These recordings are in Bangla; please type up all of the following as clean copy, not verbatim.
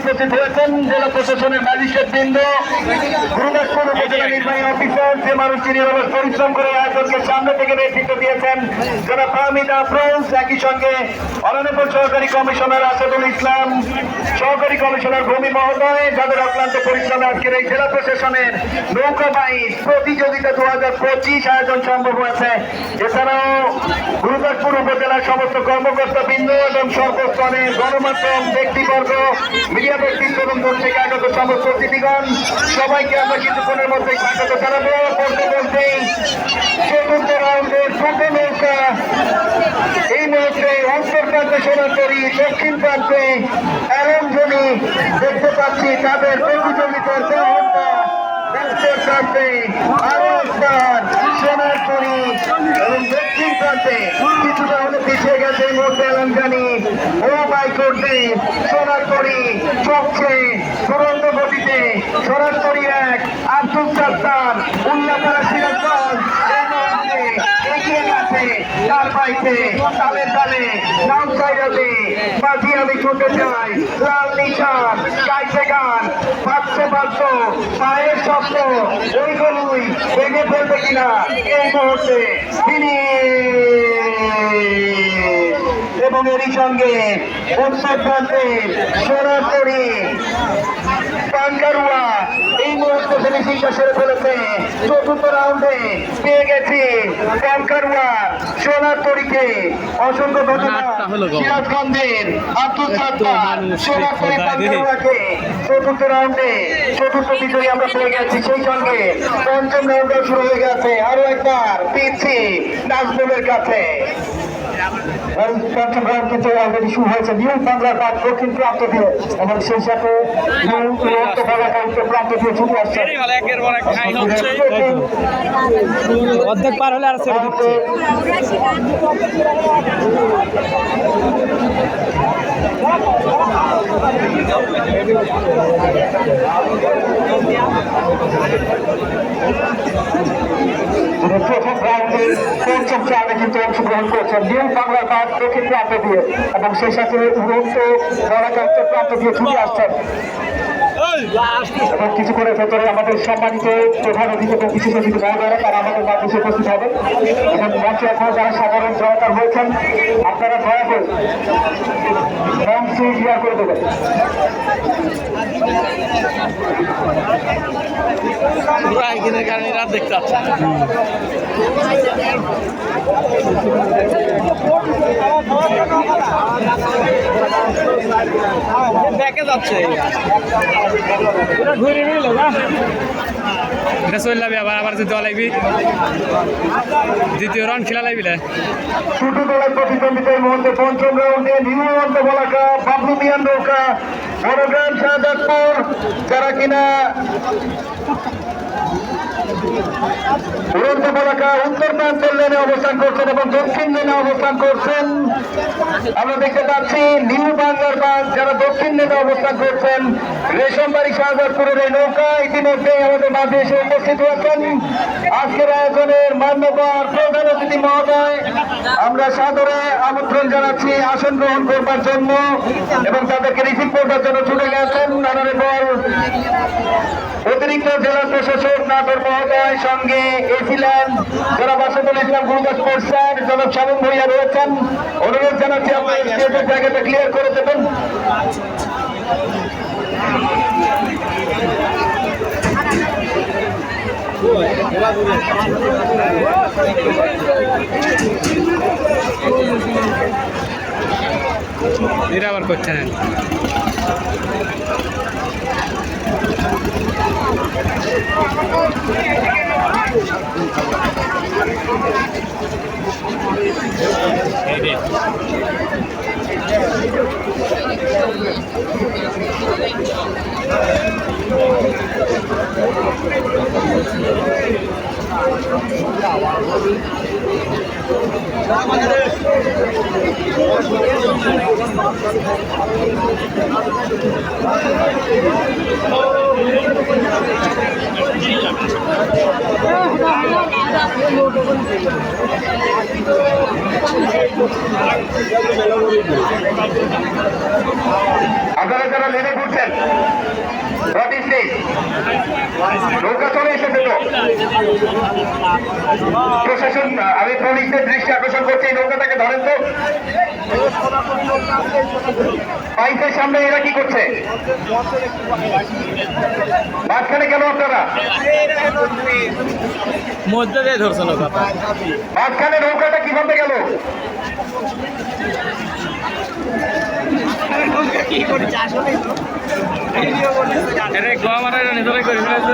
উপস্থিত হয়েছেন জেলা প্রশাসনের ম্যাজিস্ট্রেট বৃন্দ, গুরুদাসপুর উপজেলা নির্বাহী অফিসার, যে মানুষটি নিরলস পরিশ্রম করে আয়োজনকে সামনে থেকে নেতৃত্ব দিয়েছেন যারা ফাহমিদা আফরোজ, একই সঙ্গে অনারেবল সহকারী কমিশনার আসাদুল ইসলাম, সহকারী কমিশনার ভূমি মহোদয়, যাদের অক্লান্ত পরিশ্রমে আজকের এই জেলা প্রশাসনের নৌকা বাইচ প্রতিযোগিতা 2025 আয়োজন সম্ভব হয়েছে। এছাড়াও গুরুদাসপুর উপজেলার সমস্ত কর্মকর্তা বৃন্দ এবং সর্বস্তরের গণমাধ্যম ব্যক্তিবর্গ, মিডিয়া ব্যক্তিত্ব এবং দূর থেকে আগত সমস্ত অতিথিগণ, সবাইকে আমরা কিছুক্ষণের মধ্যে স্বাগত জানাবো। বলতে বলতেই চতুর্থ রাউন্ডের ছোট নৌকা এই মুহূর্তে উত্তর প্রান্তে সোনাতরী, দক্ষিণ প্রান্তে অ্যারঞ্জনি দেখতে পাচ্ছি। তাদের প্রতিযোগিতার দেওয়াটা উত্তর প্রান্তে আরো একবার সোনাতরী এবং দক্ষিণ প্রান্তে কিছুটা হলে পিছিয়ে গেছে এই মুহূর্তে অ্যারঞ্জনি। ও বাই করতে সোনাতরী চলছে দুরন্ত গতিতে। সোনাতরী এক, আব্দুল সাত্তার, উল্লাপাড়া সিরাজগঞ্জ এগিয়ে গেছে তার বাইতে তালে তালে নাম চাইরাতে মাঝি আমি ছুটে যাই, লাল নিশান গাইছে গান, বাজছে বাজছ পায়ের শব্দ, ওইগুলোই ভেঙে ফেলবে কিনা এই মুহূর্তে তিনি। এবং এরই সঙ্গে উৎসব প্রান্তের সোনাতরী পাঙ্গারুয়া এই মুহূর্তে ফিনিশিংটা সেরে ফেলেছে। চতুর্থ রাউন্ডে পেয়ে গেছি পাঙ্গারুয়া সোনাতরীকে। অসংখ্য ধন্যবাদ সিরাজগঞ্জের আব্দুল সাত্তার সোনাতরী পাঙ্গারুয়াকে। চতুর্থ রাউন্ডে চতুর্থ বিজয়ী আমরা পেয়ে গেছি। সেই সঙ্গে পঞ্চম রাউন্ডে শুরু হয়ে গেছে। আরো একবার পিচ্ছি নাজমুলের কাছে। পঞ্চম রাউন্ড কিন্তু অলরেডি শুরু হয়েছে নিউ বাংলার পাট দক্ষিণ প্রান্ত দিয়ে এবং সেই সাথে প্রান্ত দিয়ে ছুটে আসছে। অর্ধেক পার হলে আর ছেড়ে দিচ্ছে। প্রথম রাউন্ডে পঞ্চম রাউন্ডে কিন্তু অংশগ্রহণ করছেন নিউ বাংলার পাট দক্ষিণ প্রান্ত দিয়ে এবং সেই সাথে উড়ন্ত বড়াকান্ত প্রান্ত দিয়ে ছুটে আসছেন। এবং কিছুক্ষণের ভেতরে আমাদের সম্মানিত প্রধান অতিথি এবং বিশেষ অতিথি মহোদয়রা তারা আমাদের মাঝে উপস্থিত হবেন এবং মঞ্চে এখন যারা সাধারণ জয়তার হয়েছেন আপনারা দয়া করে মঞ্চে ক্লিয়ার করে দেবেন। কারণে রাত দেখতে পাচ্ছি দেখে যাচ্ছে ঘুরে নিল না এটা চল যাবি আবার আবার যদি লাগবি দ্বিতীয় রাউন্ড খেলা লাগবি ছোট দলের প্রতিদ্বন্দ্বিতার মধ্যে পঞ্চম রাউন্ডে নিউ বলাকা বাবলু মিয়ান নৌকা বড়গ্রাম শাহজাদপুর যারা কিনা উড়ন্ত বলাকা উত্তর প্রান্তের লেনে অবস্থান করছেন এবং দক্ষিণ লেনে অবস্থান করছেন। আমরা দেখতে পাচ্ছি নিউ বাংলার বাস যারা দক্ষিণ লেনে অবস্থান করছেন। রেশমবাড়ি শাহজাদপুরের এই নৌকা ইতিমধ্যে আমাদের মাঝে এসে উপস্থিত হয়েছেন। আজকের আয়োজনের মান্যবর প্রধান অতিথি মহোদয় আমরা সাদরে আমন্ত্রণ জানাচ্ছি আসন গ্রহণ করবার জন্য এবং তাদেরকে রিসিভ করবার জন্য ছুটে গেছেন অনারেবল অতিরিক্ত জেলা প্রশাসক নাটোর মহোদয়, সঙ্গে এসিলেন জনাব আসাদুল ইসলাম, গুরুদাসপুর স্যার জনাব শামীম ভূঁইয়া রয়েছেন। অনুরোধ জানাচ্ছি আপনার স্টেজের জায়গাটা ক্লিয়ার করে দেবেন। এরা আবার করছেন আপনারা যারা লেনে ঘুরছেন নৌকা চলে এসেছে তো প্রশাসন, আমি পুলিশদের দৃষ্টি আকর্ষণ করছি, এই নৌকাটাকে ধরেন তো। পাইপের সামনে এরা কি করছে? মাঝখানে কেন আপনারা? মধ্যে দিয়ে ধরছে নৌকা, মাঝখানে নৌকাটা কিভাবে গেল? গোয়া মারা নিজেরাই করে ফেলেছে।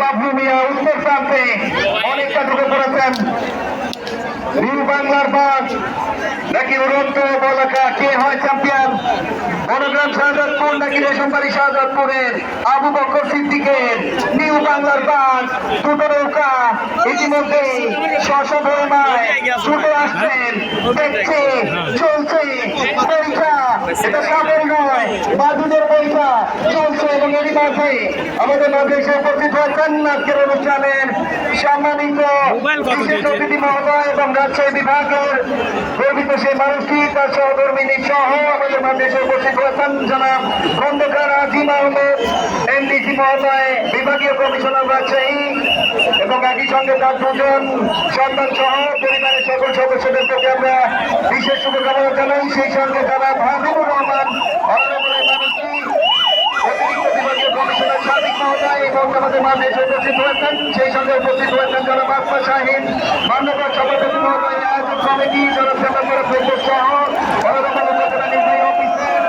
বাবলু মিয়া উত্তর প্রান্তে অনেকটা ঢুকে পড়েছেন। নিউ বাংলার বাস নাকি উড়ন্ত বলাকা, কে হয় চ্যাম্পিয়ন? বনগ্রাম শাহজাদপুর নাকি রেশমবাড়ি শাহজাদপুরের আবু বকর সিদ্দিকের নিউ বাংলার বাস? দুটো নৌকা ইতিমধ্যেই সশোভমায় ছুটে আসছেন। দেখছে চলছে পরীক্ষা, এটা সাপের নয়, বাদুদের পরীক্ষা চলছে। এবং এরই মাঝে আমাদের মাঝে এসে উপস্থিত হয়েছেন আজকের অনুষ্ঠানের সম্মানিত বিশেষ অতিথি মহোদয় এবং রাজশাহী বিভাগের গর্বিত সেই মানুষটি, তার সহকর্মিনী সহ আমাদের মাঝে এসে উপস্থিত হয়েছেন জনাব খন্দকার আজিম আহমেদ এনডিসি মহোদয়, বিভাগীয় কমিশনার রাজশাহী, এবং একই সঙ্গে তার দুজন সন্তান সহ পরিবারের সকল সদস্যদের প্রতি আমরা বিশেষ শুভকামনা জানাই। সেই সঙ্গে জনাব হাবিবুর রহমান অনারেবলের মানুষটি, অতিরিক্ত বিভাগীয় কমিশনার সাদিক মহোদয় এবং আমাদের মাঝে এসে উপস্থিত হয়েছেন। সেই সঙ্গে উপস্থিত হয়েছেন জনাব আসমা শাহিন, মান্যবর সভাপতি মহোদয়, আয়োজক কমিটি, জনাব সেপ্টেম্বর প্রকোপ সহ অনারেবল উপজেলা নির্বাহী অফিসার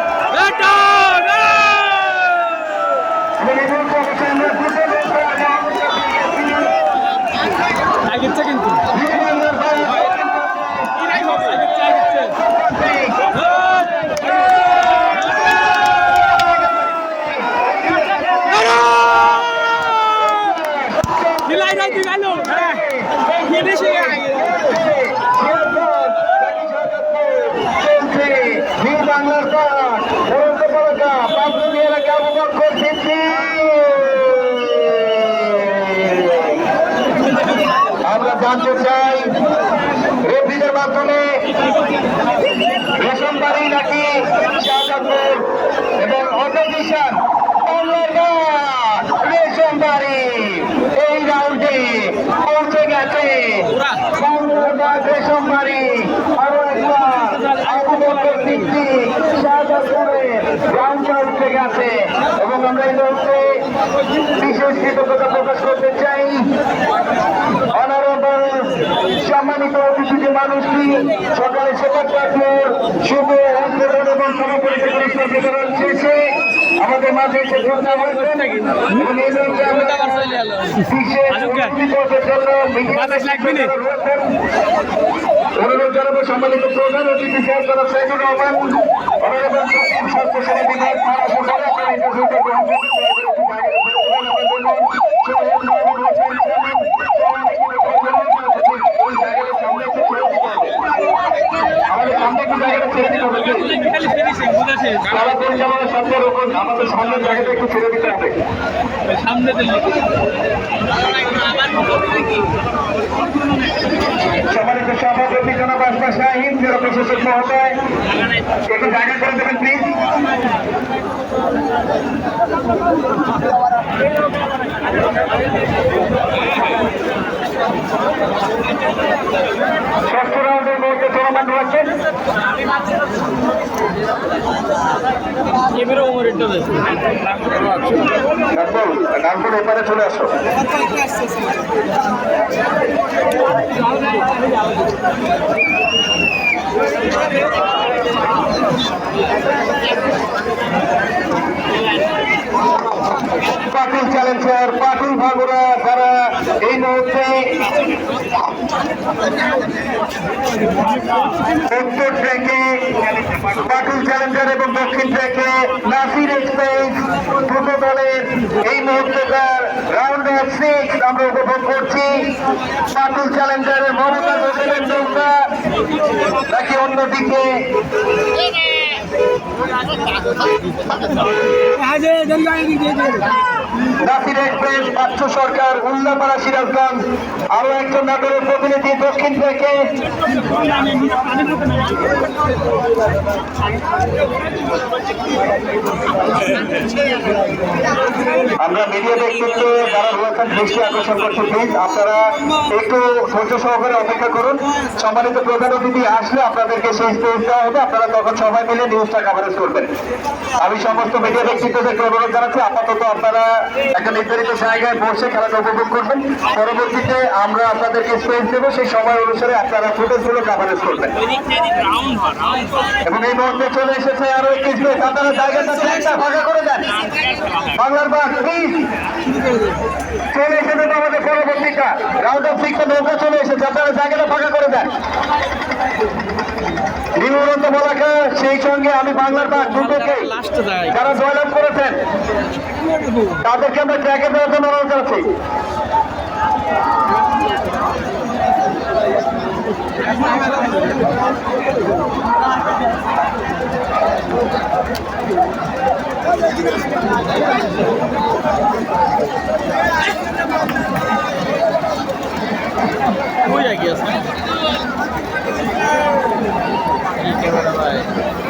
কিন্তু আমরা জানতে চাই রেপিডের মাধ্যমে রেশমবাড়ি নাকি শাহজাদপুর এবং অপোজিশন রেশমবাড়ি এই রাউন্ডে পৌঁছে গেছে। রেশমবাড়ি আরো একবার আবু বকর সিদ্দিক শাহজাদপুরে রাউন্ডে উঠে গেছে। এবং আমরা এই মুহূর্তে বিশেষ কৃতজ্ঞতা প্রকাশ করতে চাই অনারেবল সম্মানিত অতিথি যে মানুষটি সকালে শেখার শুভ উদ্বোধন এবং সমাপনী পুরস্কার বিতরণ শেষে আমাদের মাঝে এসে ঘোষণা হয়েছেন এবং এই মুহূর্তে আমরা অনুরোধ জানাবো সম্মানিত প্রধান অতিথি সাহেব জনাব সাইদুর রহমান, অনারেবল সচিব স্বাস্থ্যসেবা বিভাগ থানা প্রধান, আপনারা ইন্টারভিউটা গ্রহণ করতে আমাদের সামনে একটু জায়গাটা ছেড়ে দিতে হবে, তারা পরিচালনার সাথে আমাদের সামনের জায়গাটা একটু ছেড়ে দিতে হবে। সম্মানিত সভাপতি জনাব আসমা শাহিন, জেলা প্রশাসক মহোদয়, একটু জায়গা করে দেবেন প্লিজ। ষষ্ঠ রাউন্ডের মধ্যে চলমান রয়েছেন। নাজমুল এপারে চলে আসো। পাটুল চ্যালেঞ্জার, পাটুল ভাগুরা যারা এই মুহূর্তে উত্তর ট্র্যাকে পাটুল চ্যালেঞ্জার এবং দক্ষিণ ট্র্যাকে নাসির এক্সপ্রেস দুটো দলের এই মুহূর্তকার রাউন্ড অফ 6 আমরা উপভোগ করছি। পাটুল চ্যালেঞ্জারের মমতা হোসেনের নৌকা নাকি অন্যদিকে নাসির এক্সপ্রেস, পাচ্ছ সরকার, উল্লাপাড়া, সিরাজগঞ্জ। আরো একজন নাটোরের প্রতিনিধি দক্ষিণ থেকে। আমরা মিডিয়া ব্যক্তিত্ব যারা রয়েছেন দৃষ্টি আকর্ষণ করছি, প্লিজ আপনারা একটু ধৈর্য সহকারে অপেক্ষা করুন। সম্মানিত প্রধান অতিথি আসলে আপনাদেরকে সেই স্পেস দেওয়া হবে, আপনারা তখন সবাই মিলে নিউজটা কভারেজ করবেন। আমি সমস্ত মিডিয়া ব্যক্তিত্বদেরকে অনুরোধ জানাচ্ছি, আপাতত আপনারা একটা নির্ধারিত জায়গায় বসে খেলাটা উপভোগ করবেন। পরবর্তীতে আমরা আপনাদেরকে স্পেস দেবো, সেই সময় অনুসারে আপনারা ফুটেজগুলো কভারেজ করবেন। এবং এই মুহূর্তে চলে এসেছে আরো একটি স্পেস, আপনারা জায়গাটা ফাঁকা করে দেন। বাংলার বাঘ প্লিজ চলে এসেছে তো আমাদের পরবর্তীটা রাউন্ড অফ সিক্স নৌকা চলে এসেছে, আপনারা জায়গাটা ফাঁকা করে দেন। নিউরন্ত বলাকা, সেই সঙ্গে আমি বাংলার বাঘ দুটোকে যারা জয়লাভ করেছেন তাদেরকে আমরা ট্র্যাকে দেওয়ার জন্য অনুরোধ জানাচ্ছি।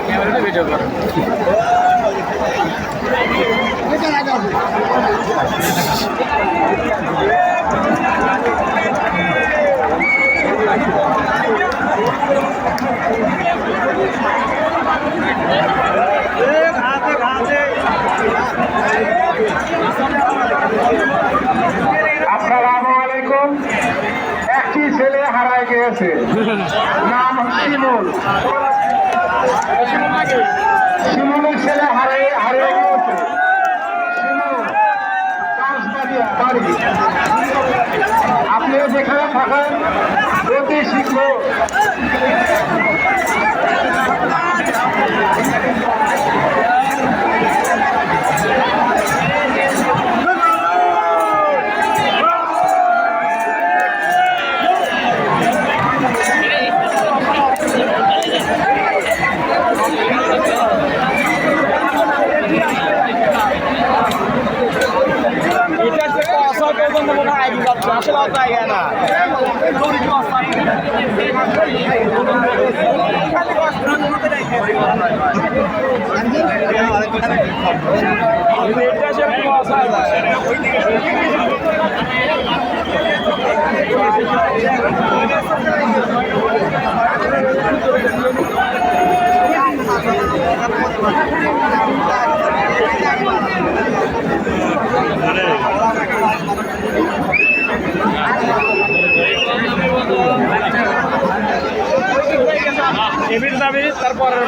ক্যামেরাটা ভিডিও করো। আসসালামু আলাইকুম। একটি ছেলে হারায় গিয়েছে, নাম শিমুল। শিমুলের ছেলে হারিয়ে গিয়েছে। শিমুল কাঁচবাড়িয়া বাড়ি। আপনিও যেখানে থাকেন অতি শীঘ্র এবির দাবি তারপরের